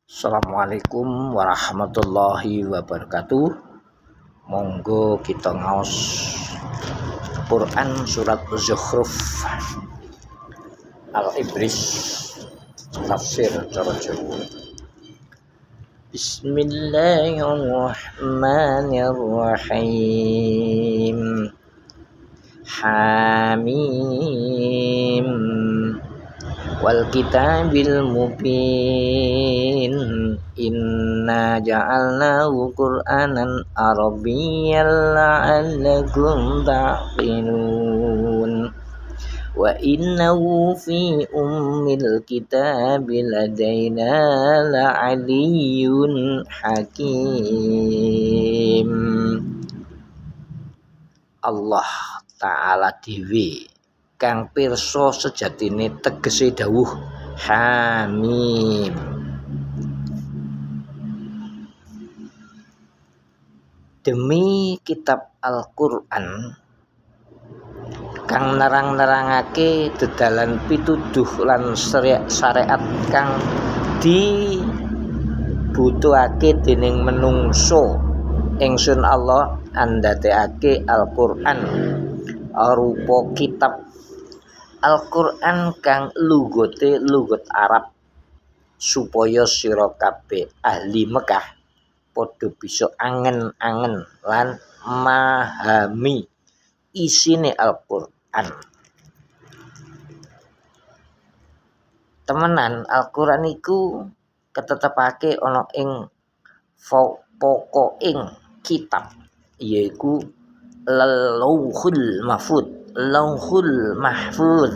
Assalamualaikum warahmatullahi wabarakatuh. Monggo kita ngaos Quran surat Zukhruf Al-Ibris tafsir cara Jawa. Bismillahirrahmanirrahim. Hamim wal kitabil mubin inna ja'alnahu qur'anan arabiyyan la'allakum ta'qilun wa innahu fi ummil kitabi ladaina la'aliyyun hakim. Allah Ta'ala dhewe kang pirsa sejatine tegese dawuh Hamim. Demi kitab Al-Qur'an kang nerang-nerangake dedalan pituduh lan syariat kang dibutuhake dening menungso, ingsun Allah andadekake Al-Qur'an arupa kitab Al-Qur'an kang lugote lugot Arab supaya sira kabeh ahli Mekah padha bisa angen-angen lan memahami isine Al-Qur'an. Temenan Al-Qur'an iku ketetepake ana ing pokoking kitab, yaiku Lauhul Mahfuz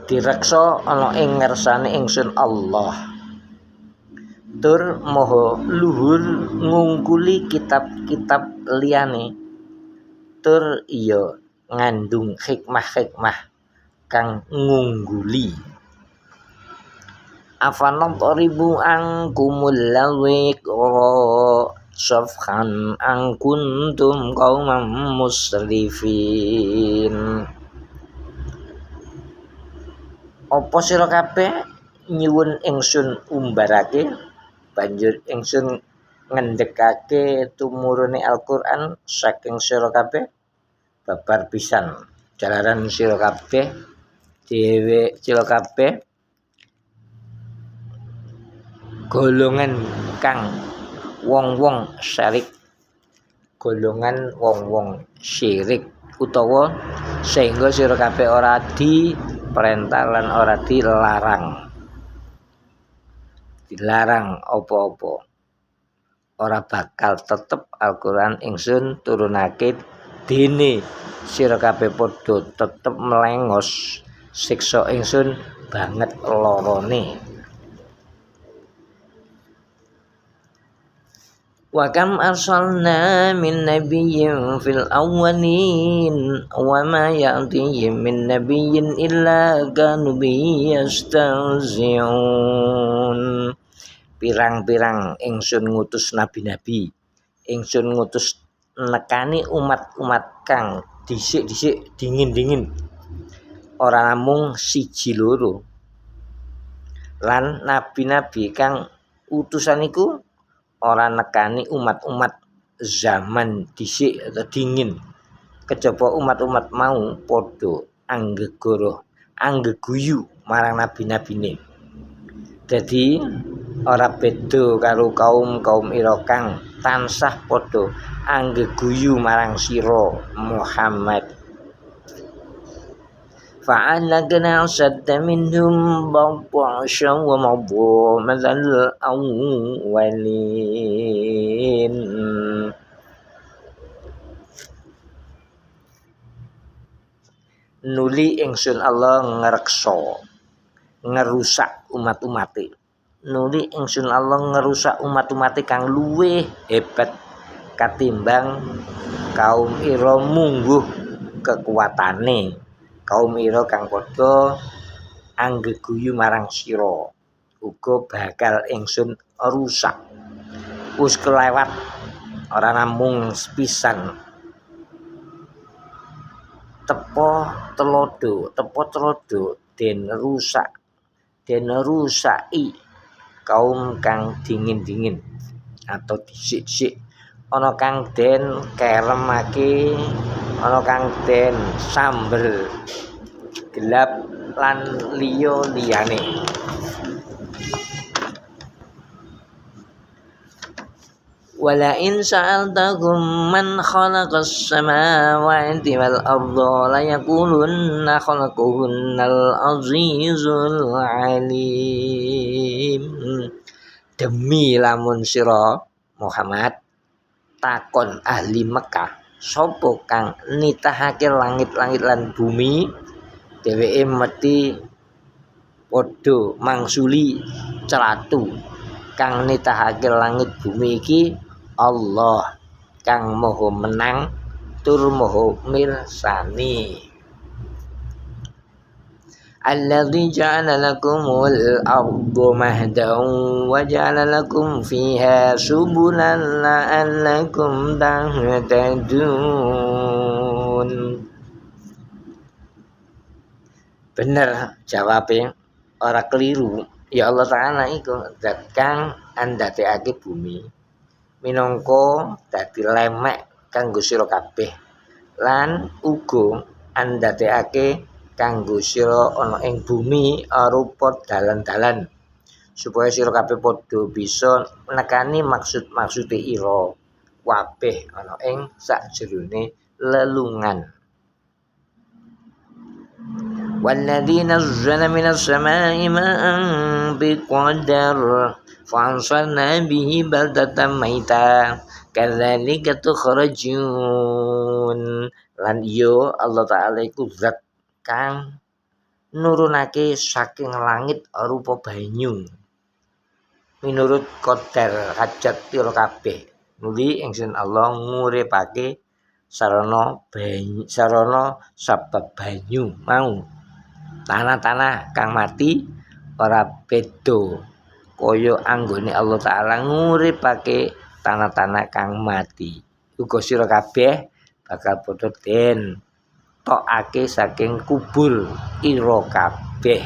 direksa ana ing ngersane ingsun Allah. Tur maha luhur ngungkuli kitab-kitab liyane, tur iya ngandung hikmah-hikmah kang ngungguli. Afanadribu angkumul lawikra safhan ang kuntum qauman musrifin. Apa sira kabeh nyuwun ingsun umbarake, banjur ingsun ngendhekake tumurune Al-Qur'an saking sira kabeh babar pisan. Jalaran sira kabeh golongan kang wong-wong syirik, golongan wong-wong syirik utawa sehingga sira kabeh ora diperintah lan ora dilarang apa-apa. Ora bakal tetep Al-Qur'an ingsun turunake dene sira kabeh padha tetep melengos siksa ingsun banget lorone. Wa kam arsalna min nabiyyin fil awwalin wa ma ya'tihim min nabiyyin illa kanu bihi yastahzi'un. Pirang-pirang ingsun ngutus nabi-nabi, ingsun ngutus nekani umat-umat kang dhisik-dhisik dingin-dingin, ora namung siji loro. Lan nabi-nabi kang utusan iku ora nekani umat-umat zaman dhisik atau dingin, kejaba umat-umat mau padha anggeguyu marang nabi-nabine. Dadi ora beda karo kaum ira kang tansah padha anggeguyu marang sira Muhammad. Fa'alaqna sadda minhum ba'syan wa mabwa madzal awwalin. Nuli ingsun Allah ngerusak umat-umate. Nuli ingsun Allah ngerusak umat-umate kang luwih hebat katimbang kaum ira mungguh kekuatane. Kaum ira kang padha anggeguyu marang sira uga bakal ingsun rusak. Wis kelewat ora namung sepisan tepo telodo den rusaki kaum kang dingin-dingin atau disik-sik, ana kang den keremake, ana kang den samber gelap lan liya-liyane. Wala in sa'altahum man khalaqas samawati wal arda la yaqulunna khalaqahunnal azizul alim. Demi lamun sira Muhammad takon ahli Mekah, sapa kang nitahake langit-langit lan bumi, dheweke mesti padha mangsuli celatu kang nitahake langit bumi iki Allah kang maha menang tur maha mirsani. Alladzi ja'ala lakumul arda mahdan wa ja'ala lakum fiha subulan la'allakum tahtadun. Bener jawabe, ora keliru. Ya Allah Ta'ala iku zat kang andadekake bumi minangka dadi lemek kanggo sira kabeh lan uga andadekake kanggo sira ana ing bumi arupa dalan-dalan supaya sira kabeh padha bisa nekani maksud-maksude ira kabeh ana ing sakjerone lelungan. Walladzi nazzala minas samaa'i ma'an biqadar fa'anzalna bihi baldatan maita kadzalika tukhrajun. Lan iya Allah Ta'ala iku zat kang nurunake saking langit arupa banyu minurut qadar hajat pira kabeh. Nuli ingsun Allah nguripake sarana sabab banyu mau. Tanah-tanah kang mati ora beda kaya anggone Allah Ta'ala nguripake tanah-tanah kang mati. Uga sira kabeh bakal padha den tokake saking kubur ira kabeh.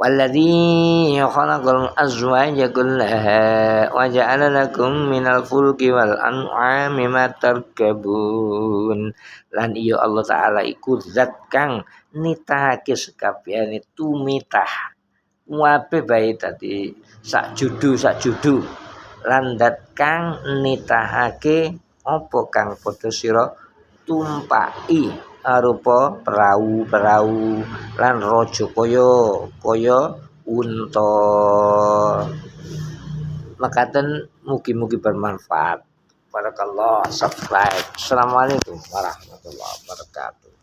Walladzi khalaqal azwaja kullaha wa ja'ala lakum minal fulki wal an'ami ma tarkabun. Lan iya Allah Ta'ala iku zat kang nitahake sekabehane tumitah kabeh bae dadi sak judu lan zat kang nitahake apa kang padha sira tumpaki arupa perahu lan raja kaya unta. Makaten mugi-mugi bermanfaat. Barakallah. Subscribe. Assalamualaikum warahmatullahi wabarakatuh.